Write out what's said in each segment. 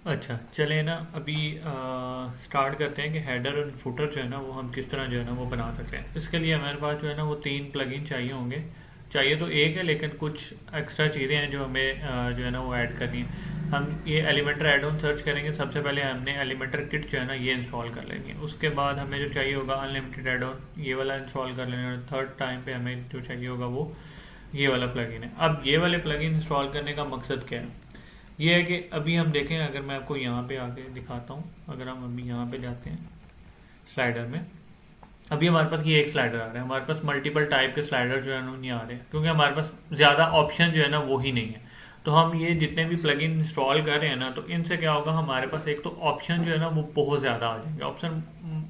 अच्छा चले ना अभी स्टार्ट करते हैं कि हेडर और फुटर जो है ना वो हम किस तरह जो है ना वो बना सकते हैं। इसके लिए हमारे पास जो है ना वो 3 प्लगइन चाहिए होंगे। चाहिए तो एक है, लेकिन कुछ एक्स्ट्रा चीज़ें हैं जो हमें जो है ना वो ऐड करनी है। हम ये एलिमेंटर एड ऑन सर्च करेंगे। सबसे पहले हमने एलिमेंटर किट जो है ना ये इंस्टॉल कर लेनी है। उसके बाद हमें जो चाहिए होगा अनलिमिटेड एड ऑन, ये वाला इंस्टॉल कर लेना है। थर्ड टाइम पे हमें जो चाहिए होगा वो ये वाला प्लगइन है। अब ये वाले प्लगइन इंस्टॉल करने का मकसद क्या है? ये है कि अभी हम देखें, अगर मैं आपको यहाँ पे आके दिखाता हूँ, अगर हम अभी यहाँ पे जाते हैं स्लाइडर में, अभी हमारे पास ये एक स्लाइडर आ रहा है। हमारे पास मल्टीपल टाइप के स्लाइडर जो है ना नहीं आ रहे, क्योंकि हमारे पास ज़्यादा ऑप्शन जो है ना वो ही नहीं है। तो हम ये जितने भी प्लगइन इंस्टॉल कर रहे हैं ना, तो इनसे क्या होगा, हमारे पास एक तो ऑप्शन जो है ना वो बहुत ज़्यादा आ जाएंगे। ऑप्शन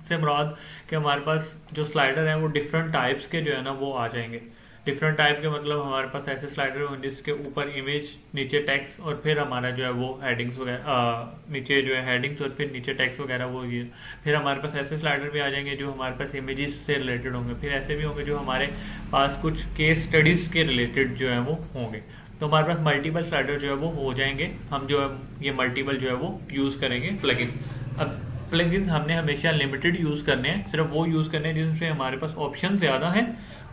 से मुराद कि हमारे पास जो स्लाइडर है वो डिफरेंट टाइप्स के जो है ना वो आ जाएंगे। डिफरेंट टाइप के मतलब हमारे पास ऐसे स्लाइडर होंगे जिसके ऊपर इमेज, नीचे टेक्स्ट, और फिर हमारा जो है वो हेडिंग्स वगैरह, नीचे जो है हेडिंग्स और फिर नीचे टेक्स्ट वगैरह वो ये। फिर हमारे पास ऐसे स्लाइडर भी आ जाएंगे जो हमारे पास इमेजेस से रिलेटेड होंगे। फिर ऐसे भी होंगे जो हमारे पास कुछ केस स्टडीज़ के रिलेटेड जो है वो होंगे। तो हमारे पास मल्टीपल स्लाइडर जो है वो हो जाएंगे। हम जो है ये मल्टीपल जो है वो यूज़ करेंगे प्लगइन। अब प्लगइन हमने हमेशा लिमिटेड यूज़ करने हैं, सिर्फ वो यूज़ करने हैं जिनसे हमारे पास ऑप्शन ज़्यादा हैं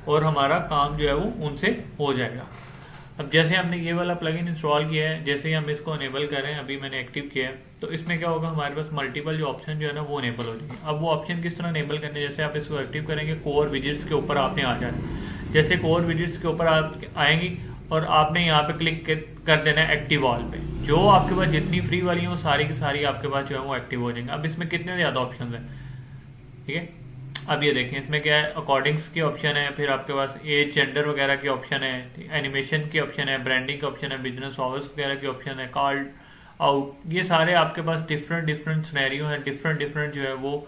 और हमारा काम जो है वो उनसे हो जाएगा। अब जैसे हमने ये वाला प्लगइन इंस्टॉल किया है, जैसे ही हम इसको अनेबल करें, अभी मैंने एक्टिव किया है, तो इसमें क्या होगा, हमारे पास मल्टीपल जो ऑप्शन जो है ना वो अनेबल हो जाएंगे। अब वो ऑप्शन किस तरह अनेबल करने, जैसे आप इसको एक्टिव करेंगे, कोर विजिट्स के ऊपर आपने आ जाए। जैसे कोर विजिट्स के ऊपर आप आएंगी और आपने यहाँ पे क्लिक कर देना है एक्टिव ऑल पे। जो आपके पास जितनी फ्री वाली हैं वो सारी की सारी आपके पास जो है वो एक्टिव हो जाएंगे। अब इसमें कितने ज़्यादा ऑप्शन हैं, ठीक है। अब ये देखें, इसमें क्या है, अकॉर्डिंग्स की ऑप्शन है, फिर आपके पास एज जेंडर वगैरह की ऑप्शन है, एनिमेशन की ऑप्शन है, ब्रांडिंग का ऑप्शन है, बिजनेस आवर्स वगैरह की ऑप्शन है, कॉल आउट, ये सारे आपके पास डिफरेंट डिफरेंट सिनेरियो हैं, डिफरेंट डिफरेंट जो है वो।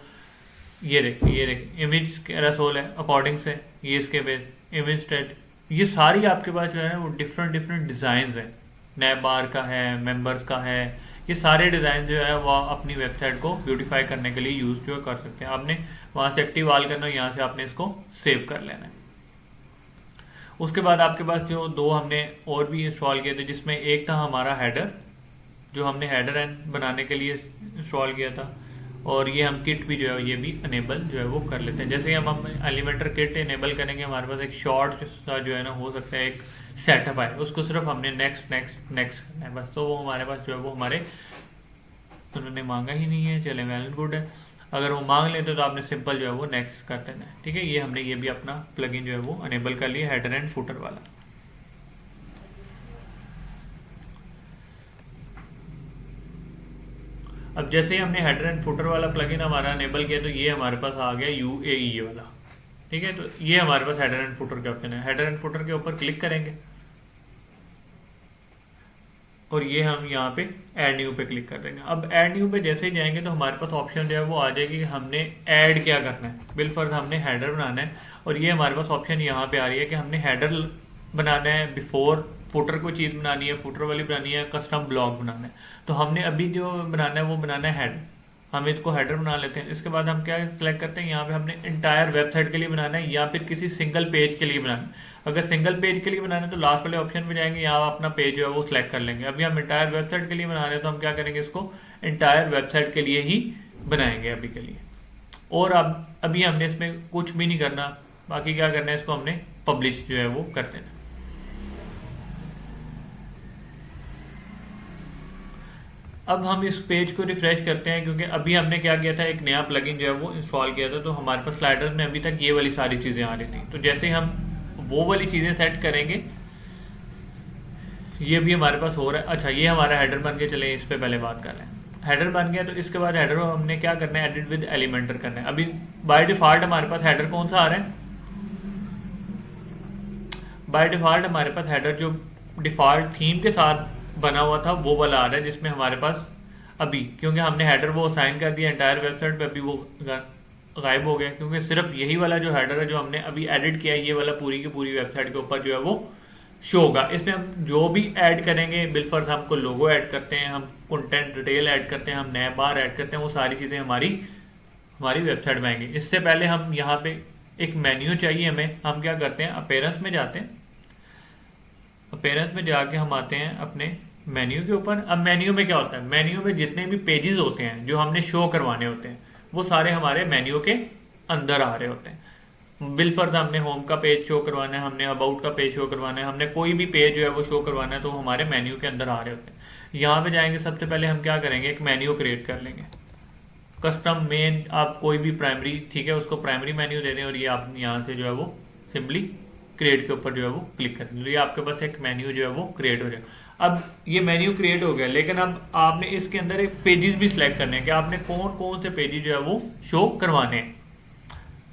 ये देखें इमेज रसोल है, अकॉर्डिंग्स है, ये इसके बेस इमेज स्टेट, ये सारी आपके पास जो है ना वो डिफरेंट डिफरेंट डिज़ाइन है। नैब बार का है, मेंबर्स का है, ये सारे डिज़ाइन जो है वो अपनी वेबसाइट को ब्यूटीफाई करने के लिए यूज़ जो कर सकते हैं। आपने वहाँ से एक्टिव ऑल करना है, यहाँ से आपने इसको सेव कर लेना है। उसके बाद आपके पास जो दो हमने और भी इंस्टॉल किए थे, जिसमें एक था हमारा हेडर, जो हमने हेडर एंड बनाने के लिए इंस्टॉल किया था। और ये हम किट भी जो है ये भी अनेबल जो है वो कर लेते हैं। जैसे हम एलिमेंटर किट इनेबल करेंगे, हमारे पास एक शॉर्ट सा जो है ना हो सकता है एक सेटअप है, उसको सिर्फ हमने नेक्स्ट नेक्स्ट नेक्स्ट करना है बस। तो वो हमारे पास जो है वो हमारे, उन्होंने मांगा ही नहीं है, चले वेल एंड गुड है। अगर वो मांग लेते तो आपने सिंपल जो है वो नेक्स्ट कर देना है, ठीक है। ये हमने ये भी अपना प्लगइन जो है वो अनेबल कर लिया, हेडर एंड फुटर वाला। अब जैसे ही हमने हेडर एंड फुटर वाला प्लगइन हमारा अनेबल किया, तो ये हमारे पास आ गया UAE वाला, ठीक है। तो ये हमारे पास हेडर एंड फुटर के ऑप्शन है। हेडर एंड फुटर के ऊपर क्लिक करेंगे और ये हम यहाँ पे ऐड न्यू पे क्लिक कर देंगे। अब ऐड न्यू पे जैसे ही जाएंगे तो हमारे पास ऑप्शन जो है वो आ जाएगी कि हमने ऐड क्या करना है। बिलफर्ज हमने हेडर बनाना है, और ये हमारे पास ऑप्शन यहाँ पे आ रही है कि हमने हेडर बनाना है बिफोर, फुटर को चीज़ बनानी है, फुटर वाली बनानी है, कस्टम ब्लॉग बनाना है। तो हमने अभी जो बनाना है वो बनाना है हेडर। हम इसको हेडर बना लेते हैं। इसके बाद हम क्या सेलेक्ट करते हैं, यहाँ पे हमने इंटायर वेबसाइट के लिए बनाना है या फिर किसी सिंगल पेज के लिए बनाना है। अगर सिंगल पेज के लिए बनाना है तो लास्ट वाले ऑप्शन में जाएंगे, यहाँ अपना पेज जो है वो सिलेक्ट कर लेंगे। अभी हम इंटायर वेबसाइट के लिए बना रहे हैं तो हम क्या करेंगे, इसको इंटायर वेबसाइट के लिए ही बनाएंगे अभी के लिए। और अब अभी हमने इसमें कुछ भी नहीं करना, बाकी क्या करना है, इसको हमने पब्लिश जो है वो कर देना। अब हम इस पेज को रिफ्रेश करते हैं, क्योंकि अभी हमने क्या किया था, एक नया प्लगइन जो है वो इंस्टॉल किया था, तो हमारे पास स्लाइडर में अभी तक ये वाली सारी चीज़ें आ रही थी। तो जैसे ही हम वो वाली चीज़ें सेट करेंगे, ये भी हमारे पास हो रहा है। अच्छा, ये हमारा हेडर बन के, चले इस पर पहले बात कर लें। हेडर बन गया, तो इसके बाद हेडर को हमने क्या करना है, एडिट विद एलिमेंटर करना है। अभी बाय डिफ़ॉल्ट हमारे पास हेडर कौन सा आ रहा है, बाय डिफ़ॉल्ट हमारे पास हेडर जो डिफ़ॉल्ट थीम के साथ बना हुआ था वो वाला आ रहा है, जिसमें हमारे पास अभी, क्योंकि हमने हेडर वो असाइन कर दिया एंटायर वेबसाइट पे, अभी वो गायब हो गया, क्योंकि सिर्फ यही वाला जो हेडर है जो हमने अभी एडिट किया है, ये वाला पूरी की पूरी वेबसाइट के ऊपर जो है वो शो होगा। इसमें हम जो भी ऐड करेंगे, बिलफर्ज हमको लोगो ऐड करते हैं, हम कंटेंट डिटेल ऐड करते हैं, हम नए बार ऐड करते हैं, वो सारी चीज़ें हमारी हमारी वेबसाइट में आएंगी। इससे पहले हम यहाँ पे एक मेन्यू चाहिए हमें, हम क्या करते हैं, अपीयरेंस में जाते हैं। अपीयरेंस में जाके हम आते हैं अपने मेन्यू के ऊपर, अब मेन्यू में क्या होता है, मेन्यू में जितने भी पेजेस होते हैं जो हमने शो करवाने होते हैं वो सारे हमारे मेन्यू के अंदर आ रहे होते हैं। बिलफर्ज हमने होम का पेज शो करवाना है, हमने अबाउट का पेज शो करवाना है, हमने कोई भी पेज जो है वो शो करवाना है, तो हमारे मेन्यू के अंदर आ रहे होते हैं। यहाँ पे जाएंगे, सबसे पहले हम क्या करेंगे, एक मेन्यू क्रिएट कर लेंगे। कस्टम मेन, आप कोई भी प्राइमरी, ठीक है, उसको प्राइमरी मेन्यू दे दें और ये आप यहाँ से जो है वो सिंपली क्रिएट के ऊपर जो है वो क्लिक करें, तो ये आपके पास एक मेन्यू जो है वो क्रिएट हो जाए। अब ये मेन्यू क्रिएट हो गया, लेकिन अब आपने इसके अंदर एक पेजेस भी सिलेक्ट करने हैं कि आपने कौन कौन से पेजेस जो है वो शो करवाने हैं।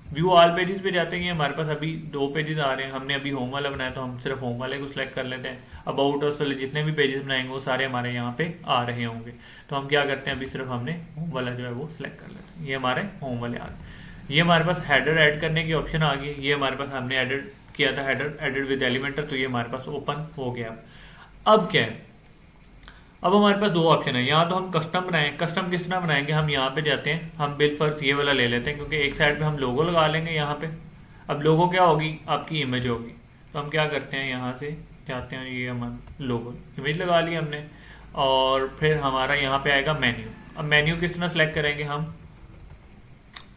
व्यू ऑल पेजेस पे जाते हैं, हमारे पास अभी 2 पेजेस आ रहे हैं, हमने अभी होम वाला बनाया तो हम सिर्फ होम वाले को सिलेक्ट कर लेते हैं। अबाउट और वाले जितने भी पेजेस बनाएंगे वो सारे हमारे यहाँ पे आ रहे होंगे, तो हम क्या करते हैं, अभी सिर्फ हमने होम वाला जो है वो सिलेक्ट कर लेते हैं। ये हमारे होम वाले आ गए। ये हमारे पास हेडर ऐड करने की ऑप्शन आ गई, ये हमारे पास हमने एडिट किया था, हेडर एडिट विद एलिमेंटर, तो ये हमारे पास ओपन हो गया। अब क्या है, अब हमारे पास 2 ऑप्शन है, यहाँ तो हम कस्टम बनाएं, कस्टम किस तरह बनाएंगे, हम यहाँ पे जाते हैं, हम बिल फर्स्ट ये वाला ले लेते हैं, क्योंकि एक साइड पे हम लोगो लगा लेंगे यहाँ पे। अब लोगो क्या होगी, आपकी इमेज होगी, तो हम क्या करते हैं, यहाँ से जाते हैं, ये हम लोगो इमेज लगा ली हमने, और फिर हमारा यहाँ पे आएगा मेन्यू। अब मेन्यू किस तरह सेलेक्ट करेंगे, हम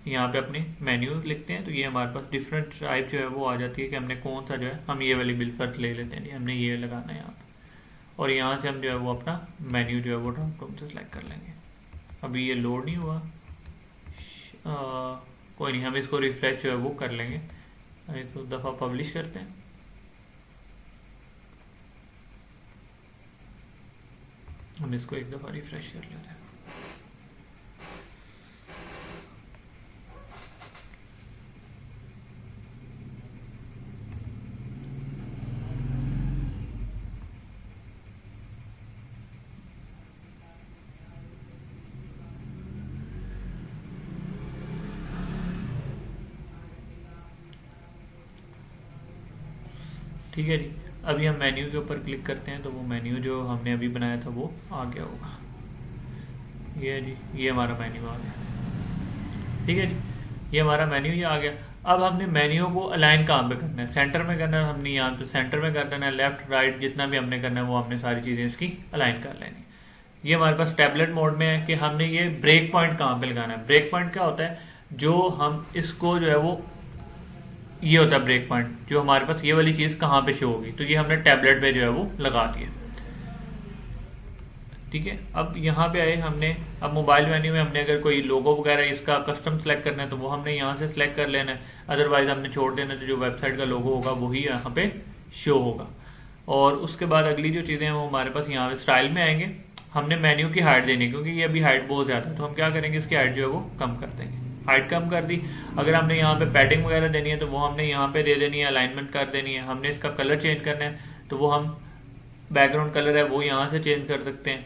यहाँ पे अपनी मेन्यू लिखते हैं, तो ये हमारे पास डिफरेंट टाइप जो है वो आ जाती है कि हमने कौन सा जो है, हम ये वाली बिल फर्स्ट ले लेते हैं जी, हमने ये लगाना है यहाँ पे, और यहाँ से हम जो है वो अपना मेन्यू जो है वो ड्रॉप डाउन से सेलेक्ट कर लेंगे। अभी ये लोड नहीं हुआ, कोई नहीं, हम इसको रिफ्रेश जो है वो कर लेंगे, एक दो दफ़ा पब्लिश करते हैं। हम इसको एक दफ़ा रिफ्रेश कर लेते हैं। ठीक है जी, अभी हम मेन्यू के ऊपर क्लिक करते हैं, तो वो मेन्यू जो हमने अभी बनाया था वो आ गया होगा। ये है जी, ये हमारा मेन्यू आ गया। ठीक है जी, ये हमारा मेन्यू ये आ गया। अब हमने मेन्यू को अलाइन कहाँ पे करना है, सेंटर में करना है, हमने यहाँ पे सेंटर में कर देना है, लेफ्ट राइट जितना भी हमने करना है वो हमने सारी चीज़ें इसकी अलाइन कर लेनी। ये हमारे पास टैबलेट मोड में है कि हमने ये ब्रेक पॉइंट कहाँ पे लगाना है। ब्रेक पॉइंट क्या होता है, जो हम इसको जो है वो, ये होता है ब्रेक पॉइंट, जो हमारे पास ये वाली चीज़ कहाँ पे शो होगी, तो ये हमने टैबलेट पे जो है वो लगा दिया। ठीक है, अब यहाँ पे आए हमने, अब मोबाइल मेन्यू में हमने अगर कोई लोगो वगैरह इसका कस्टम सेलेक्ट करना है तो वो हमने यहाँ से सिलेक्ट कर लेना है, अदरवाइज हमने छोड़ देना है, तो जो वेबसाइट का लोगो होगा वही यहाँ पे शो होगा। और उसके बाद अगली जो चीज़ें हैं वो हमारे पास यहाँ पे स्टाइल में आएंगे। हमने मेन्यू की हाइट देनी है, क्योंकि ये अभी हाइट बहुत ज़्यादा है, तो हम क्या करेंगे, इसकी हाइट जो है वो कम कर देंगे। हाइट कम कर दी। अगर हमने यहाँ पे पैडिंग वगैरह देनी है तो वो हमने यहाँ पे दे देनी है, अलाइनमेंट कर देनी है। हमने इसका कलर चेंज करना है तो वो हम बैकग्राउंड कलर है वो यहाँ से चेंज कर सकते हैं।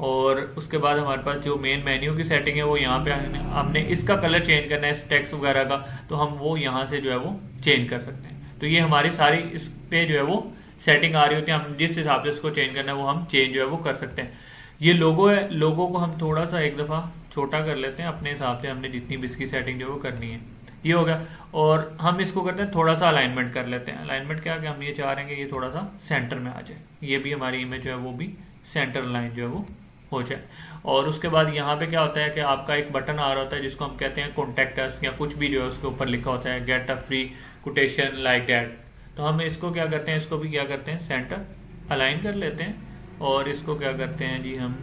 और उसके बाद हमारे पास जो मेन मेन्यू की सेटिंग है वो यहाँ पे हमने इसका कलर चेंज करना है, इस टेक्स्ट वगैरह का, तो हम वो यहाँ से जो है वो चेंज कर सकते हैं। तो ये हमारी सारी इस पे जो है वो सेटिंग आ रही होती है, हम जिस हिसाब से इसको चेंज करना है वो हम चेंज जो है वो कर सकते हैं। ये लोगो है, लोगो को हम थोड़ा सा एक दफ़ा छोटा कर लेते हैं अपने हिसाब से, हमने जितनी भी इसकी सेटिंग जो है वो करनी है। ये हो गया। और हम इसको करते हैं थोड़ा सा अलाइनमेंट कर लेते हैं। अलाइनमेंट क्या कि हम ये चाह रहे हैं कि ये थोड़ा सा सेंटर में आ जाए, ये भी हमारी इमेज जो है वो भी सेंटर लाइन जो है वो हो जाए। और उसके बाद यहाँ पे क्या होता है कि आपका एक बटन आ रहा होता है जिसको हम कहते हैं कॉन्टैक्ट अस, या कुछ भी जो है उसके ऊपर लिखा होता है get a free quotation like that. तो हम इसको क्या करते हैं, इसको भी क्या करते हैं सेंटर अलाइन कर लेते हैं, और इसको क्या करते हैं जी हम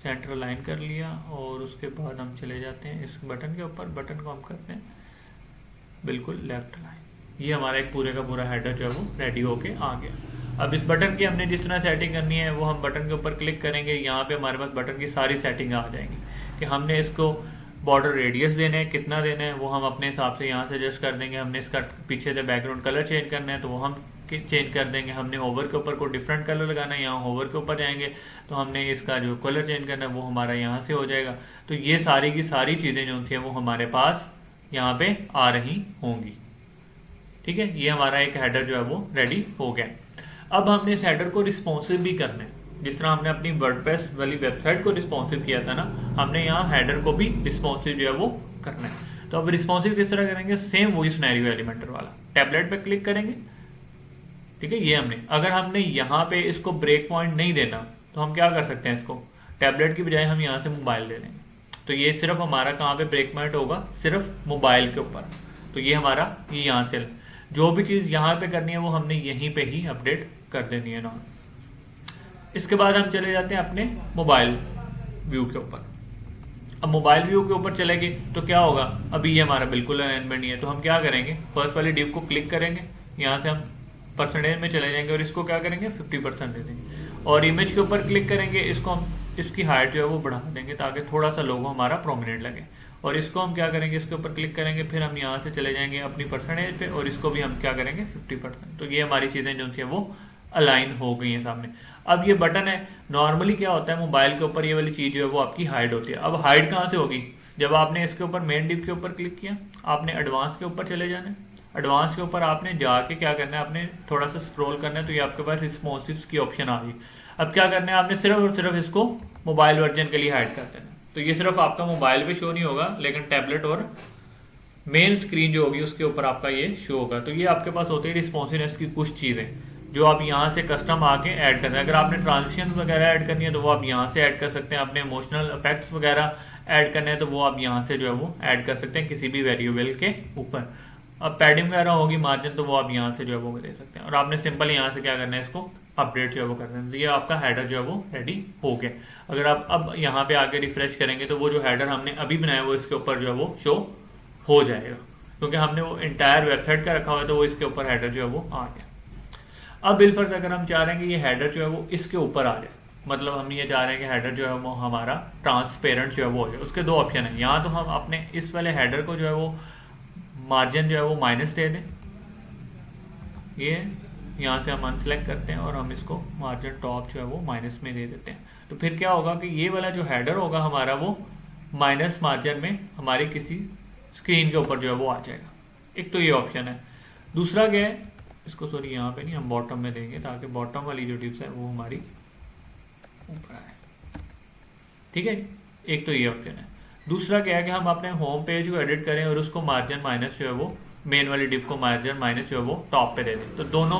सेंटर अलाइन कर लिया। और उसके बाद हम चले जाते हैं इस बटन के ऊपर, बटन को हम करते हैं बिल्कुल लेफ्ट लाइन। ये हमारा एक पूरे का पूरा हेडर जो है वो रेडी होके आ गया। अब इस बटन की हमने जिस तरह सेटिंग करनी है वो हम बटन के ऊपर क्लिक करेंगे, यहाँ पे हमारे पास बटन की सारी सेटिंग आ जाएंगी कि हमने इसको बॉर्डर रेडियस देना है, कितना देना है वो हम अपने हिसाब से यहाँ से एडजस्ट कर देंगे। हमने इसका पीछे से बैकग्राउंड कलर चेंज करना है तो वो हम चेंज कर देंगे। हमने होवर के ऊपर कोई डिफरेंट कलर लगाना है, यहाँ होवर के ऊपर जाएंगे तो हमने इसका जो कलर चेंज करना है वो हमारा यहाँ से हो जाएगा। तो ये सारी की सारी चीज़ें जो थी वो हमारे पास यहाँ पे आ रही होंगी। ठीक है, ये हमारा एक हेडर जो है वो रेडी हो गया। अब हमने इस हेडर को रिस्पॉन्सिव भी करना है, जिस तरह हमने अपनी वर्डप्रेस वाली वेबसाइट को रिस्पॉन्सिव किया था ना, हमने यहाँ हेडर को भी रिस्पॉन्सिव जो है वो करना है। तो अब रिस्पॉन्सिव किस तरह करेंगे, सेम वही सिनेरियो एलिमेंटर वाला, टैबलेट पे क्लिक करेंगे, ठीक है, ये हमने, अगर हमने यहाँ पे इसको ब्रेक पॉइंट नहीं देना तो हम क्या कर सकते हैं, इसको टैबलेट की बजाय हम यहाँ से मोबाइल दे देंगे। तो ये सिर्फ हमारा कहाँ पे ब्रेक पॉइंट होगा, सिर्फ मोबाइल के ऊपर। तो ये हमारा ये यहाँ से जो भी चीज़ यहाँ पे करनी है वो हमने यहीं पे ही अपडेट कर देनी है ना। इसके बाद हम चले जाते हैं अपने मोबाइल व्यू के ऊपर। अब मोबाइल व्यू के ऊपर चलेंगे तो क्या होगा, अभी ये हमारा बिल्कुल अलाइनमेंट नहीं है। तो हम क्या करेंगे, फर्स्ट वाली डिव को क्लिक करेंगे, यहाँ से हम परसेंटेज में चले जाएंगे और इसको क्या करेंगे 50% दे देंगे। और इमेज के ऊपर क्लिक करेंगे, इसको हम इसकी हाइट जो है वो बढ़ा देंगे ताकि थोड़ा सा लोगो हमारा प्रोमिनेंट लगे। और इसको हम क्या करेंगे, इसके ऊपर क्लिक करेंगे, फिर हम यहाँ से चले जाएंगे अपनी परसेंटेज पे और इसको भी हम क्या करेंगे 50%। तो ये हमारी चीज़ें जो थी वो अलाइन हो गई हैं सामने। अब ये बटन है, नॉर्मली क्या होता है मोबाइल के ऊपर ये वाली चीज़ जो है वो आपकी हाइड होती है। अब हाइड कहाँ से होगी, जब आपने इसके ऊपर मेन डिव के ऊपर क्लिक किया, आपने एडवांस के ऊपर चले जाना है। एडवांस के ऊपर आपने जाके क्या करना है, आपने थोड़ा सा स्क्रॉल करना है, तो ये आपके पास रिस्पॉन्सिव की ऑप्शन आ गई। अब क्या करना है, आपने सिर्फ और सिर्फ इसको मोबाइल वर्जन के लिए हाइड कर देना। तो ये सिर्फ आपका मोबाइल पे शो नहीं होगा, लेकिन टैबलेट और मेन स्क्रीन जो होगी उसके ऊपर आपका ये शो होगा। तो ये आपके पास होती है रिस्पॉन्सिवनेस की कुछ चीज़ें जो आप यहाँ से कस्टम आके ऐड करते हैं। अगर आपने ट्रांजिशन वगैरह ऐड करनी है तो वो आप यहाँ से ऐड कर सकते हैं। आपने इमोशनल इफेक्ट्स वगैरह ऐड करने हैं तो वो आप यहाँ से जो है वो ऐड कर सकते हैं किसी भी वेरिएबल के ऊपर। अब पैडिंग वगैरह होगी मार्जिन, तो वो आप यहाँ से जो है वो दे सकते हैं। और आपने सिंपल यहाँ से क्या करना है, इसको अपडेट जो है वो कर देना। तो ये आपका हेडर जो है वो रेडी हो गया। अगर आप अब यहाँ पे आके रिफ्रेश करेंगे तो वो जो हेडर हमने अभी बनाया वो इसके ऊपर जो है वो शो हो जाएगा, क्योंकि हमने वो इंटायर वेबसाइट का रखा हुआ है तो वो इसके ऊपर हेडर जो है वो आ गया। अब बिलफर्ज अगर हम चाह रहे हैं कि ये हेडर जो है वो इसके ऊपर आ जाए, मतलब हम ये चाह रहे हैं कि हेडर जो है वो हमारा ट्रांसपेरेंट जो है वो हो जाए, उसके दो ऑप्शन है। यहाँ तो हम अपने इस वाले हेडर को जो है वो मार्जिन जो है वो माइनस दे दें, ये यहाँ से हम अनसेलेक्ट करते हैं और हम इसको मार्जिन टॉप जो है वो माइनस में दे देते हैं। तो फिर क्या होगा कि ये वाला जो हेडर होगा हमारा वो माइनस मार्जिन में हमारी किसी स्क्रीन के ऊपर जो है वो आ जाएगा। एक तो ये ऑप्शन है। दूसरा क्या है, इसको सॉरी यहाँ पे नहीं, हम बॉटम में देंगे ताकि बॉटम वाली जो टिप्स है वो हमारी ऊपर आए। ठीक है, एक तो ये ऑप्शन है। दूसरा क्या है कि हम अपने होम पेज को एडिट करें और उसको मार्जिन माइनस जो है वो मेन वाली डिप को मार्जिन माइनस जो है वो टॉप पे दे दें। तो दोनों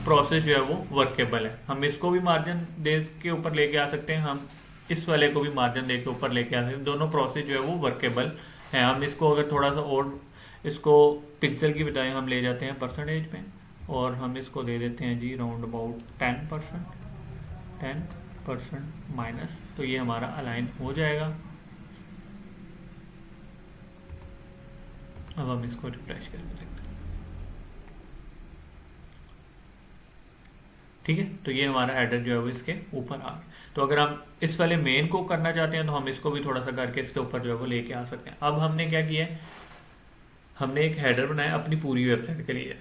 प्रोसेस जो है वो वर्केबल है। हम इसको भी मार्जिन दे के ऊपर लेके आ सकते हैं, हम इस वाले को भी मार्जिन दे के ऊपर लेके आ सकते हैं। दोनों प्रोसेस जो है वो वर्केबल है। हम इसको अगर थोड़ा सा और इसको पिक्सल की बजाय हम ले जाते हैं परसेंटेज पे और हम इसको दे देते हैं जी राउंड अबाउट 10% माइनस। तो ये हमारा अलाइन हो जाएगा। अब हम इसको रिफ्रेश कर सकते हैं। ठीक है, तो ये हमारा हेडर जो है वो इसके ऊपर आ गया। तो अगर हम इस वाले मेन को करना चाहते हैं तो हम इसको भी थोड़ा सा करके इसके ऊपर जो है वो लेके आ सकते हैं। अब हमने क्या किया है, हमने एक हेडर बनाया अपनी पूरी वेबसाइट के लिए,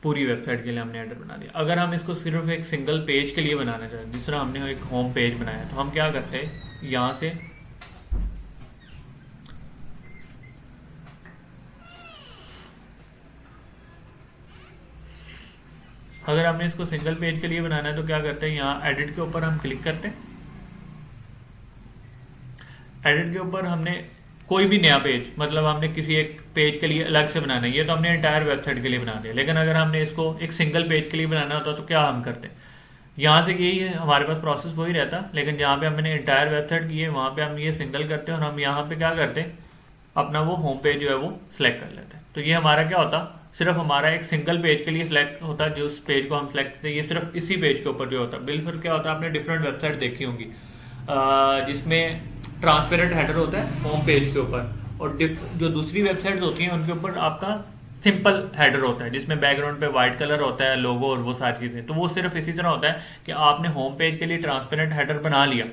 पूरी वेबसाइट के लिए हमने हेडर बना दिया। अगर हम इसको सिर्फ एक सिंगल पेज के लिए बनाना चाहते हैं, दूसरा हमने एक होम पेज बनाया, तो हम क्या करते हैं, यहाँ से अगर हमने इसको सिंगल पेज के लिए बनाना है तो क्या करते हैं, यहाँ एडिट के ऊपर हम क्लिक करते हैं। एडिट के ऊपर हमने कोई भी नया पेज, मतलब हमने किसी एक पेज के लिए अलग से बनाना है, ये तो हमने एंटायर वेबसाइट के लिए बना दिया। लेकिन अगर हमने इसको एक सिंगल पेज के लिए बनाना होता तो क्या हम करते हैं, यहाँ से यही है हमारे पास प्रोसेस वही रहता, लेकिन जहाँ पे हमने एंटायर वेबसाइट की है वहाँ पे हम ये सिंगल करते हैं और हम यहाँ पे क्या करते हैं, अपना वो होम पेज जो है वो सिलेक्ट कर लेते हैं। तो ये हमारा क्या होता, सिर्फ हमारा एक सिंगल पेज के लिए सिलेक्ट होता है। जो उस पेज को हम सिलेक्ट करते हैं ये सिर्फ इसी पेज के ऊपर जो होता है। बिल्कुल क्या होता है, आपने डिफरेंट वेबसाइट देखी होंगी जिसमें ट्रांसपेरेंट हेडर होता है होम पेज के ऊपर, और जो दूसरी वेबसाइट्स होती हैं उनके ऊपर आपका सिंपल हेडर होता है जिसमें बैकग्राउंड पे वाइट कलर होता है, लोगो और वो सारी चीज़ें। तो वो सिर्फ इसी तरह होता है कि आपने होम पेज के लिए ट्रांसपेरेंट हेडर बना लिया,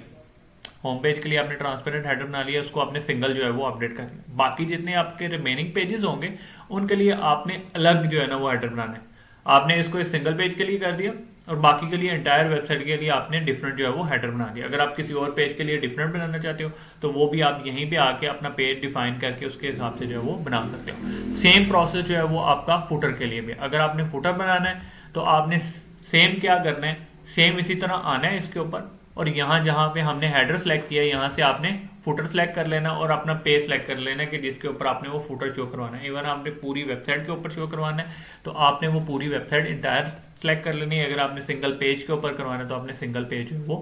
होम पेज के लिए आपने ट्रांसपेरेंट हेडर बना लिया, उसको आपने सिंगल जो है वो अपडेट कर लिया। बाकी जितने आपके रिमेनिंग पेजेस होंगे उनके लिए आपने अलग जो है ना वो हेडर बनाना है। आपने इसको एक सिंगल पेज के लिए कर दिया और बाकी के लिए एंटायर वेबसाइट के लिए आपने डिफरेंट जो है वो हेडर बना दिया। अगर आप किसी और पेज के लिए डिफरेंट बनाना चाहते हो तो वो भी आप यहीं पे आके अपना पेज डिफाइन करके उसके हिसाब से जो है वो बना सकते हो। सेम प्रोसेस जो है वो आपका फुटर के लिए भी। अगर आपने फुटर बनाना है तो आपने सेम क्या करना है, सेम इसी तरह आना है इसके ऊपर और यहाँ जहाँ पे हमने हेडर सेलेक्ट किया यहाँ से आपने फुटर सेलेक्ट कर लेना और अपना पेज सेलेक्ट कर लेना कि जिसके ऊपर आपने वो फुटर शो करवाना है। इवन आपने पूरी वेबसाइट के ऊपर शो करवाना है तो आपने वो पूरी वेबसाइट इंटायर सेलेक्ट कर लेनी है। अगर आपने सिंगल पेज के ऊपर करवाना है तो आपने सिंगल पेज वो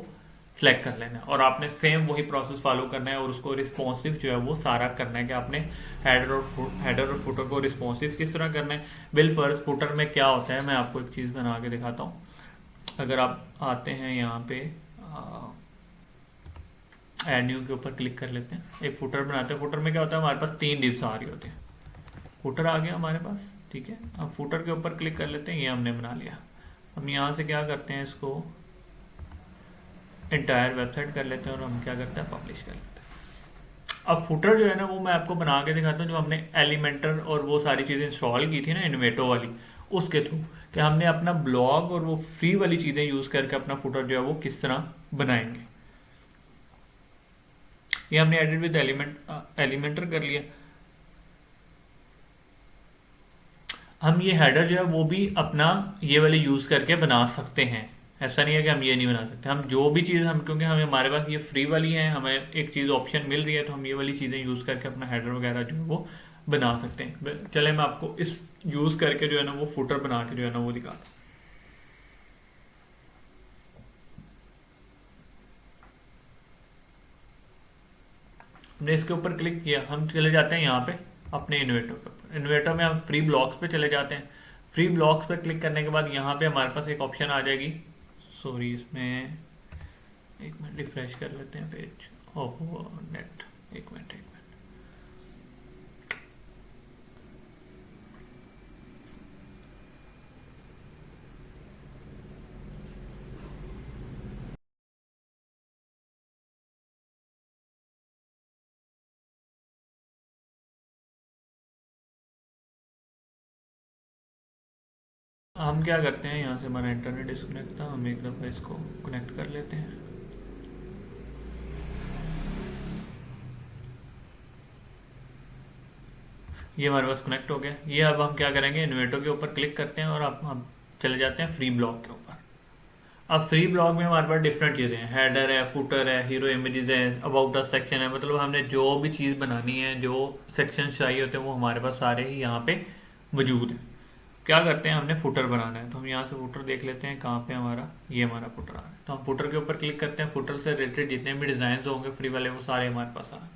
सेलेक्ट कर लेना है और आपने सेम वही प्रोसेस फॉलो करना है और उसको रिस्पॉन्सिव जो है वो सारा करना है कि आपने हेडर और फुटर को रिस्पॉन्सिव किस तरह करना है। बिल फर्स्ट फुटर में क्या होता है मैं आपको एक चीज़ बना के दिखाता हूँ। अगर आप आते हैं यहाँ पे ऐड न्यू के ऊपर क्लिक कर लेते हैं, एक फुटर बनाते हैं। फुटर में क्या होता है हमारे पास 3 डिव्स आ रही होती हैं। फुटर आ गया हमारे पास, ठीक है। अब फुटर के ऊपर क्लिक कर लेते हैं, ये हमने बना लिया। हम यहाँ से क्या करते हैं, इसको इंटायर वेबसाइट कर लेते हैं और हम क्या करते हैं पब्लिश कर लेते हैं। अब फुटर जो है ना वो मैं आपको बना के दिखाता हूँ, जो हमने एलिमेंटर और वो सारी चीज़ें इंस्टॉल की थी ना इन्वेटो वाली, उसके थ्रू कि हमने अपना ब्लॉग और वो फ्री वाली चीज़ें यूज़ करके अपना फुटर जो है वो किस तरह बनाएंगे। ये हमने एडिट विद एलिमेंटर कर लिया। हम ये हेडर जो है वो भी अपना ये वाले यूज़ करके बना सकते हैं, ऐसा नहीं है कि हम ये नहीं बना सकते। हम जो भी चीज़ हम, क्योंकि हमें हमारे पास ये फ्री वाली है, हमें एक चीज़ ऑप्शन मिल रही है तो हम ये वाली चीज़ें यूज़ करके अपना हेडर वगैरह जो है वो बना सकते हैं। चले मैं आपको इस यूज़ करके जो है ना वो फुटर बना के जो है ना वो दिखाता हूँ। हमने इसके ऊपर क्लिक किया, हम चले जाते हैं यहाँ पे अपने इन्वेटो के ऊपर। इन्वेटो में हम फ्री ब्लॉक्स पे चले जाते हैं। फ्री ब्लॉक्स पे क्लिक करने के बाद यहाँ पे हमारे पास एक ऑप्शन आ जाएगी, सॉरी इसमें एक मिनट रिफ्रेश कर लेते हैं पेज। ओहो नेट, एक मिनट। हम क्या करते हैं, यहाँ से हमारा इंटरनेट डिस्कनेक्ट था, हम एक दफ़ा इसको कनेक्ट कर लेते हैं। ये हमारे पास कनेक्ट हो गया। ये अब हम क्या करेंगे, इन्वेटो के ऊपर क्लिक करते हैं और अब हम चले जाते हैं फ्री ब्लॉग के ऊपर। अब फ्री ब्लॉग में हमारे पास डिफरेंट चीज़ें हैं, हेडर है, फुटर है, हीरो इमेजेस है, अबाउट अस सेक्शन है। मतलब हमने जो भी चीज़ बनानी है, जो सेक्शन चाहिए होते हैं वो हमारे पास सारे ही यहाँ पे मौजूद हैं। क्या करते हैं, हमने फुटर बनाना है तो हम यहाँ से फुटर देख लेते हैं कहाँ पे हमारा, ये हमारा फुटर आ रहा है। तो हम फुटर के ऊपर क्लिक करते हैं। फुटर से रिलेटेड जितने भी डिज़ाइन होंगे फ्री वाले वो सारे हमारे पास आ रहे हैं।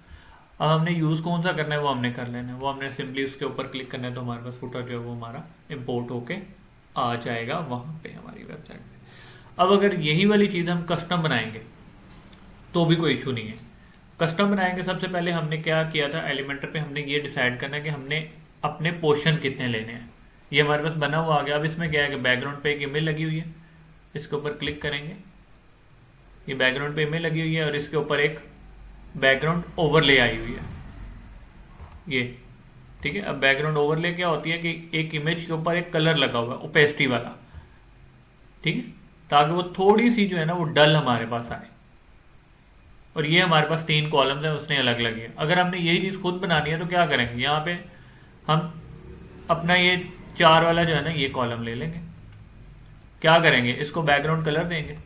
अब हमने यूज़ कौन सा करना है वो हमने कर लेना है। वो हमने सिंपली उसके ऊपर क्लिक करना है तो हमारे पास फुटर जो है वो हमारा इम्पोर्ट होके आ जाएगा वहाँ पे हमारी वेबसाइट पे। अब अगर यही वाली चीज़ हम कस्टम बनाएंगे तो भी कोई इशू नहीं है। कस्टम बनाएंगे, सबसे पहले हमने क्या किया था, एलिमेंटर पे हमने ये डिसाइड करना है कि हमने अपने पोर्शन कितने लेने हैं। ये हमारे पास बना हुआ आ गया। अब इसमें क्या है कि बैकग्राउंड पे एक इमेज लगी हुई है, इसके ऊपर क्लिक करेंगे, ये बैकग्राउंड पे इमेज लगी हुई है और इसके ऊपर एक बैकग्राउंड ओवरले आई हुई है, ये ठीक है। अब बैकग्राउंड ओवरले क्या होती है कि एक इमेज के ऊपर एक कलर लगा हुआ है ओपेसिटी वाला, ठीक है, ताकि वो थोड़ी सी जो है ना वो डल हमारे पास आए। और ये हमारे पास 3 कॉलम्स हैं, उसने अलग लगी है। अगर हमने यही चीज़ खुद बनानी है तो क्या करेंगे, यहाँ पे हम अपना ये 4 वाला जो है ना ये कॉलम ले लेंगे। क्या करेंगे, इसको बैकग्राउंड कलर देंगे।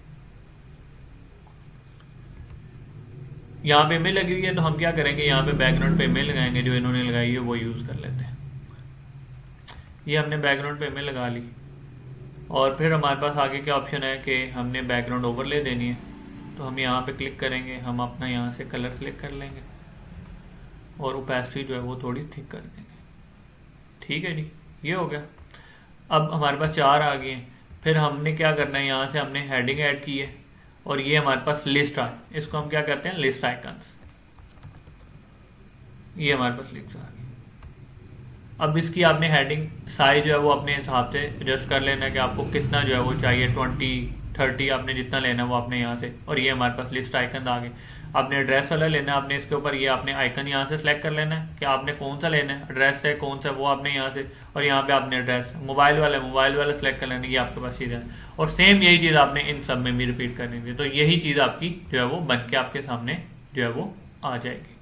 यहाँ पे इमेज लगी हुई है तो हम क्या करेंगे, यहाँ पे बैकग्राउंड पे इमेज लगाएंगे, जो इन्होंने लगाई है वो यूज़ कर लेते हैं। ये हमने बैकग्राउंड पे इमेज लगा ली और फिर हमारे पास आगे क्या ऑप्शन है कि हमने बैकग्राउंड ओवरले देनी है। तो हम यहाँ पे क्लिक करेंगे, हम अपना यहाँ से कलर सेलेक्ट कर लेंगे और ओपेसिटी जो है वो थोड़ी थिक कर देंगे। ठीक है जी, ये हो गया। अब हमारे पास 4 आ गए हैं। फिर हमने क्या करना है, यहाँ से हमने हेडिंग ऐड की है और ये हमारे पास लिस्ट आ, इसको हम क्या कहते हैं, लिस्ट आइकन्स। ये हमारे पास लिस्ट आ गई। अब इसकी आपने हेडिंग साइज जो है वो अपने हिसाब से एडजस्ट कर लेना है कि आपको कितना जो है वो चाहिए, 20-30 आपने जितना लेना है वो आपने यहाँ से। और ये हमारे पास लिस्ट आइकन आ गए। आपने एड्रेस वाला लेना है, आपने इसके ऊपर ये आपने आइकन यहाँ से सेलेक्ट कर लेना है कि आपने कौन सा लेना है, एड्रेस है कौन सा वो आपने यहाँ से, और यहाँ पे आपने एड्रेस। मोबाइल वाला सेलेक्ट कर लेना, ये आपके पास चीज़ है। और सेम यही चीज़ आपने इन सब में भी रिपीट करनी थी। तो यही चीज़ आपकी जो है वो बन के आपके सामने जो है वो आ जाएगी।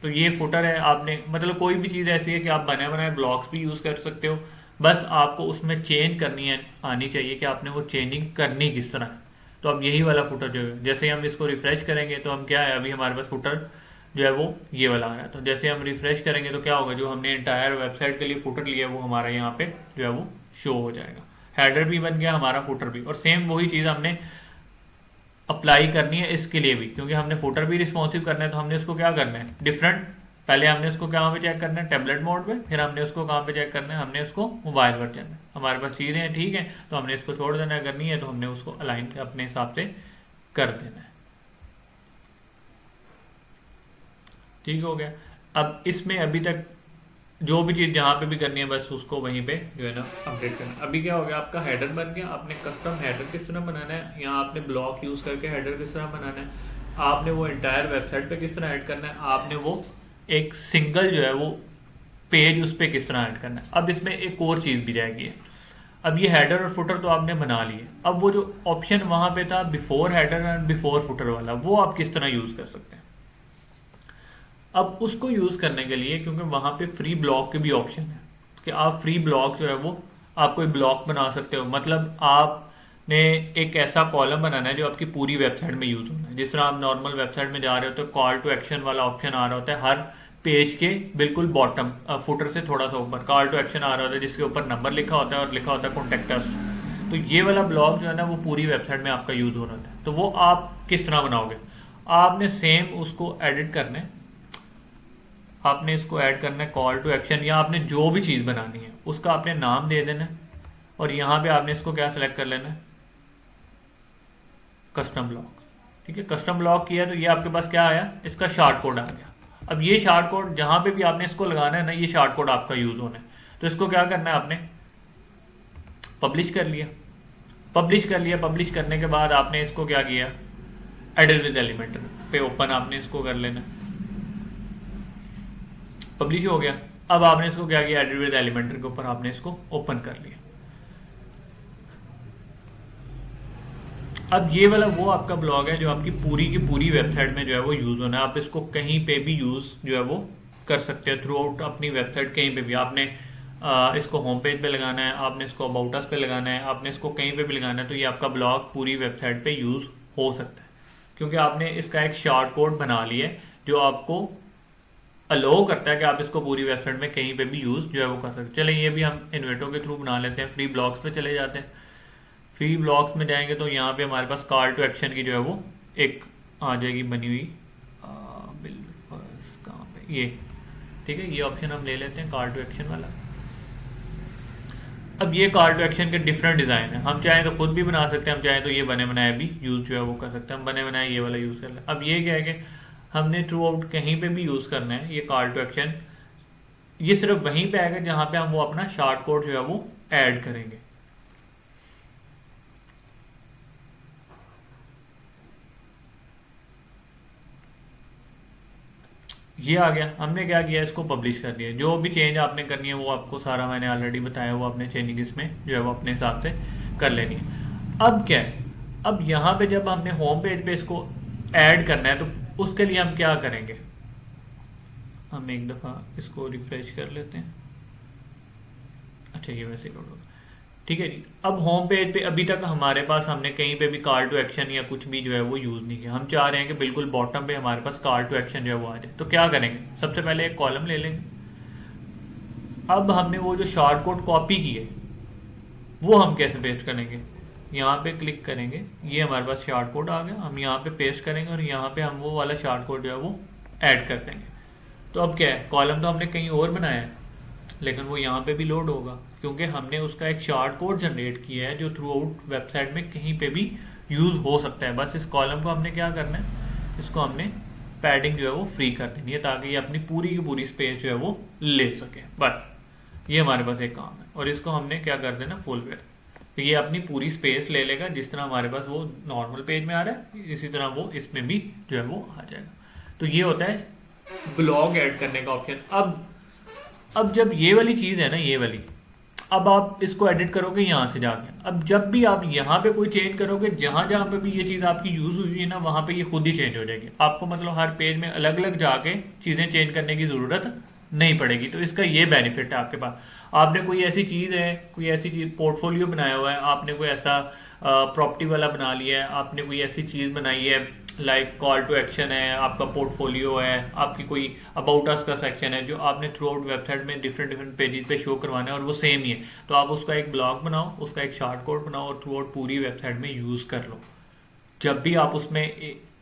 तो ये फुटर है। आपने मतलब कोई भी चीज़ ऐसी है कि आप बने बनाए ब्लॉक्स भी यूज़ कर सकते हो, बस आपको उसमें चेंज करनी है, आनी चाहिए कि आपने वो चेंजिंग करनी किस तरह है। तो अब यही वाला फुटर जो है, जैसे हम इसको रिफ्रेश करेंगे तो हम क्या है, अभी हमारे पास फुटर जो है वो ये वाला आ रहा है। तो जैसे हम रिफ्रेश करेंगे तो क्या होगा, जो हमने इंटायर वेबसाइट के लिए फुटर लिया है वो हमारा यहाँ पे जो है वो शो हो जाएगा। हेडर भी बन गया हमारा, फुटर भी। और सेम वही चीज़ हमने अप्लाई करनी है इसके लिए भी, क्योंकि हमने फुटर भी रिस्पॉन्सिव करना है, तो हमने इसको क्या करना है डिफरेंट। पहले हमने इसको कहाँ पे चेक करना है, टैबलेट मोड पे, फिर हमने उसको कहाँ पे चेक करना है, हमने इसको मोबाइल वर्जन में। हमारे पास चीज़ें हैं, ठीक है, तो हमने इसको छोड़ देना है, अगर नहीं है तो हमने उसको अलाइन अपने हिसाब से कर देना है। ठीक हो गया। अब इसमें अभी तक जो भी चीज़ जहाँ पे भी करनी है बस उसको वहीं पे जो है ना अपडेट करना। अभी क्या हो गया, आपका हेडर बन गया। आपने कस्टम हेडर किस तरह बनाना है, यहाँ आपने ब्लॉक यूज़ करके हेडर किस तरह बनाना है, आपने वो एंटायर वेबसाइट पे किस तरह ऐड करना है, आपने वो एक सिंगल जो है वो पेज उस पर किस तरह ऐड करना है। अब इसमें एक और चीज़ भी जाएगी। अब ये हेडर और फुटर तो आपने बना लिए, अब वो जो ऑप्शन वहाँ पे था before header and before footer वाला, वो आप किस तरह यूज़ कर सकते हैं। अब उसको यूज़ करने के लिए, क्योंकि वहाँ पे फ्री ब्लॉक के भी ऑप्शन है कि आप फ्री ब्लॉक जो है वो आप कोई ब्लॉक बना सकते हो। मतलब आपने एक ऐसा कॉलम बनाना है जो आपकी पूरी वेबसाइट में यूज़ होना है। जिस तरह आप नॉर्मल वेबसाइट में जा रहे हो तो कॉल टू एक्शन वाला ऑप्शन आ रहा होता है हर पेज के बिल्कुल बॉटम, फुटर से थोड़ा सा ऊपर कॉल टू एक्शन आ रहा होता है जिसके ऊपर नंबर लिखा होता है और लिखा होता है कॉन्टेक्ट अस। तो ये वाला ब्लॉक जो है ना वो पूरी वेबसाइट में आपका यूज़ हो रहा है। तो वो आप किस तरह बनाओगे, आपने सेम उसको एडिट करना है, आपने इसको ऐड करना है कॉल टू एक्शन, या आपने जो भी चीज़ बनानी है उसका आपने नाम दे देना है। और यहाँ पे आपने इसको क्या सेलेक्ट कर लेना है, कस्टम ब्लॉक। ठीक है, कस्टम ब्लॉक किया तो ये आपके पास क्या आया, इसका शार्ट कोड आ गया। अब ये शार्ट कोड जहाँ पे भी आपने इसको लगाना है ना, ये शार्ट कोड आपका यूज़ होना है। तो इसको क्या करना है, आपने पब्लिश कर लिया। पब्लिश करने के बाद आपने इसको क्या किया, एडिट विद एलिमेंटर पे ओपन आपने इसको कर लेना। पब्लिश हो गया। अब आपने इसको क्या किया, एडिट विद एलिमेंटर के ऊपर आपने इसको ओपन कर लिया। अब ये वाला वो आपका ब्लॉग है जो आपकी पूरी की पूरी वेबसाइट में जो है वो यूज़ होना है। आप इसको कहीं पे भी यूज़ जो है वो कर सकते हैं थ्रू आउट अपनी वेबसाइट। कहीं पे भी आपने इसको होम पेज पे लगाना है, आपने इसको अबाउट अस पे लगाना है, आपने इसको कहीं पे भी लगाना है, तो ये आपका ब्लॉग पूरी वेबसाइट पे यूज़ हो सकता है, क्योंकि आपने इसका एक शॉर्ट कोड बना लिया है जो आपको अलो करता है कि आप इसको पूरी वेबसाइट में कहीं पे भी यूज़ जो है वो कर सकते हैं। चलें ये भी हम इन्वेटो के थ्रू बना लेते हैं। फ्री ब्लॉग्स पे चले जाते हैं। फ्री ब्लॉग्स में जाएंगे तो यहाँ पे हमारे पास कॉल टू एक्शन की जो है वो एक आ जाएगी बनी हुई, बिल फर्स्ट कहाँ पे, ये ठीक है, ये ऑप्शन हम ले लेते हैं कॉल टू एक्शन वाला। अब ये कॉल टू एक्शन के डिफरेंट डिज़ाइन है, हम चाहें तो खुद भी बना सकते हैं, हम चाहें तो ये बने बनाए भी यूज़ जो है वो कर सकते हैं। हम बने बनाए ये वाला यूज़ कर लें। अब ये क्या है कि हमने थ्रू आउट कहीं पे भी यूज़ करना है ये कॉल टू एक्शन। ये सिर्फ वहीं पे आएगा जहाँ पे हम वो अपना शॉर्ट कोड जो है वो ऐड करेंगे। ये आ गया, हमने क्या किया, इसको पब्लिश कर दिया। जो भी चेंज आपने करनी है वो आपको सारा मैंने ऑलरेडी बताया, वो अपने चेंजिंग इसमें जो है वो अपने हिसाब से कर लेनी है। अब क्या है, अब यहाँ पे जब हमने होम पेज पे इसको ऐड करना है तो उसके लिए हम क्या करेंगे, हम एक दफ़ा इसको रिफ्रेश कर लेते हैं। अच्छा ये वैसे लोड होगा, ठीक है जी। अब होम पेज पे अभी तक हमारे पास हमने कहीं पे भी कॉल टू एक्शन या कुछ भी जो है वो यूज़ नहीं किया। हम चाह रहे हैं कि बिल्कुल बॉटम पे हमारे पास कॉल टू एक्शन जो है वो आ जाए। तो क्या करेंगे, सबसे पहले एक कॉलम ले लेंगे। अब हमने वो जो शॉर्ट कोड कॉपी की है वो हम कैसे पेस्ट करेंगे, यहाँ पे क्लिक करेंगे, ये हमारे पास शॉर्ट कोड आ गया, हम यहाँ पे पेस्ट करेंगे और यहाँ पे हम वो वाला शॉर्ट कोड जो है वो ऐड कर देंगे। तो अब क्या है, कॉलम तो हमने कहीं और बनाया है लेकिन वो यहाँ पे भी लोड होगा, क्योंकि हमने उसका एक शॉर्ट कोड जनरेट किया है जो थ्रू आउट वेबसाइट में कहीं पे भी यूज़ हो सकता है। बस इस कॉलम को हमने क्या करना है, इसको हमने पैडिंग जो है वो फ्री कर देनी है ताकि ये अपनी पूरी की पूरी स्पेस जो है वो ले सके। बस ये हमारे पास एक काम है और इसको हमने क्या कर देना, फुल वेयर। तो ये अपनी पूरी स्पेस ले लेगा, जिस तरह हमारे पास वो नॉर्मल पेज में आ रहा है इसी तरह वो इसमें भी जो है वो आ जाएगा। तो ये होता है ब्लॉग ऐड करने का ऑप्शन। अब जब ये वाली चीज़ है ना, ये वाली, अब आप इसको एडिट करोगे यहाँ से जाके। अब जब भी आप यहाँ पे कोई चेंज करोगे, जहाँ जहाँ पे भी ये चीज़ आपकी यूज़ हुई है ना, वहाँ पे ये खुद ही चेंज हो जाएगी। आपको मतलब हर पेज में अलग अलग जाके चीज़ें चेंज करने की ज़रूरत नहीं पड़ेगी। तो इसका ये बेनिफिट है आपके पास। आपने कोई ऐसी चीज़ है, कोई ऐसी चीज़ पोर्टफोलियो बनाया हुआ है, आपने कोई ऐसा प्रॉपर्टी वाला बना लिया है, आपने कोई ऐसी चीज़ बनाई है लाइक कॉल टू एक्शन है, आपका पोर्टफोलियो है, आपकी कोई अबाउट अस का सेक्शन है जो आपने थ्रू आउट वेबसाइट में डिफरेंट डिफरेंट पेजेस पे शो करवाना है और वो सेम ही है, तो आप उसका एक ब्लॉग बनाओ, उसका एक शॉर्ट कोड बनाओ और थ्रू आउट पूरी वेबसाइट में यूज़ कर लो। जब भी आप उसमें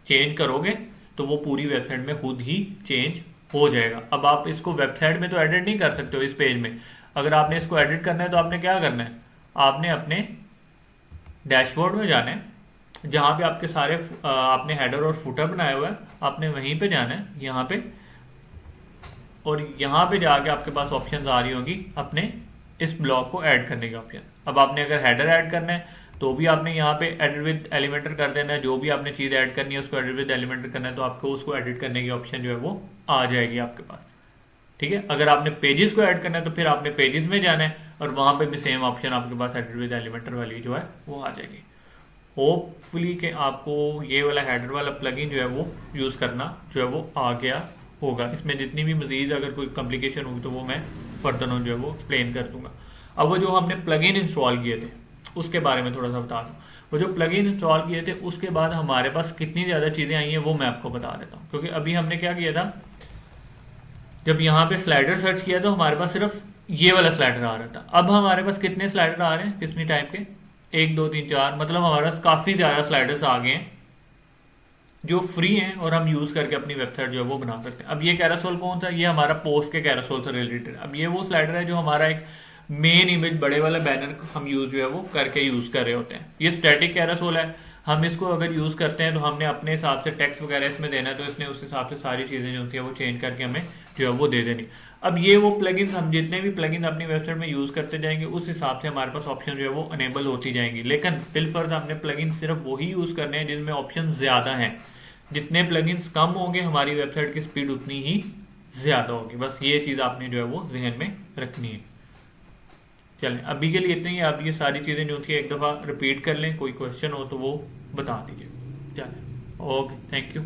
चेंज करोगे तो वो पूरी वेबसाइट में खुद ही चेंज हो जाएगा। अब आप इसको वेबसाइट में तो एडिट नहीं कर सकते हो इस पेज में, अगर आपने इसको एडिट करना है तो आपने क्या करना है, आपने अपने डैशबोर्ड में जाना है, जहाँ पे आपके सारे आपने हेडर और फुटर बनाया हुआ है, आपने वहीं पे जाना है यहाँ पे, और यहाँ पे जाके आपके पास ऑप्शन आ रही होंगी अपने इस ब्लॉक को ऐड करने के ऑप्शन। अब आपने अगर हेडर ऐड करना है तो भी आपने यहाँ पे एडिट विद एलिमेंटर कर देना है, जो भी आपने चीज़ ऐड करनी है उसको एडिट विद एलिमेंटर करना है, तो आपको उसको एडिट करने की ऑप्शन जो है वो आ जाएगी आपके पास। ठीक है, अगर आपने पेजेस को ऐड करना है तो फिर आपने पेजेस में जाना है और वहाँ पे भी सेम ऑप्शन आपके पास एडिट विद एलिमेंटर वाली जो है वो आ जाएगी। होपफुली कि आपको ये वाला हेडर वाला प्लगइन जो है वो यूज़ करना जो है वो आ गया होगा। इसमें जितनी भी मज़ीद अगर कोई कॉम्प्लिकेशन होगी तो वो मैं फर्दर जो है वो एक्सप्लेन कर दूंगा। अब वो जो हमने प्लगइन इंस्टॉल किए थे उसके बारे में थोड़ा सा बता दूँ। वो जो प्लगइन इंस्टॉल किए थे उसके बाद हमारे पास कितनी ज़्यादा चीज़ें आई हैं वो मैं आपको बता देता हूँ, क्योंकि अभी हमने क्या किया था, जब यहाँ पे स्लाइडर सर्च किया तो हमारे पास सिर्फ ये वाला स्लाइडर आ रहा था। अब हमारे पास कितने स्लाइडर आ रहे हैं, कितनी टाइप के, 1 2 3 4, मतलब हमारे पास काफ़ी ज़्यादा स्लाइडर्स आ गए हैं जो फ्री हैं और हम यूज़ करके अपनी वेबसाइट जो है वो बना सकते हैं। अब ये कैरासोल कौन सा, ये हमारा पोस्ट के कैरासोल से रिलेटेड। अब ये वो स्लाइडर है जो हमारा एक मेन इमेज बड़े वाला बैनर हम यूज़ जो है वो करके यूज़ कर रहे होते हैं। ये स्टैटिक कैरासोल है, हम इसको अगर यूज़ करते हैं तो हमने अपने हिसाब से टेक्स्ट वगैरह इसमें देना है, तो इसने उस हिसाब से सारी चीज़ें जो होती हैं वो चेंज करके हमें जो है वो दे देनी। अब ये वो प्लगइन्स, हम जितने भी प्लगइन अपनी वेबसाइट में यूज़ करते जाएंगे उस हिसाब से हमारे पास ऑप्शन जो है वो अनेबल होती जाएंगी। लेकिन बिलफर्ज हमने प्लगइन सिर्फ वही यूज़ करने हैं जिनमें ऑप्शन ज़्यादा हैं। जितने प्लगइन्स कम होंगे हमारी वेबसाइट की स्पीड उतनी ही ज़्यादा होगी। बस ये चीज़ आपने जो है वो जहन में रखनी है। चलें, अभी के लिए इतना ही। आप ये सारी चीज़ें जो थी एक दफ़ा रिपीट कर लें, कोई क्वेश्चन हो तो वो बता दीजिए। चलें, ओके, थैंक यू।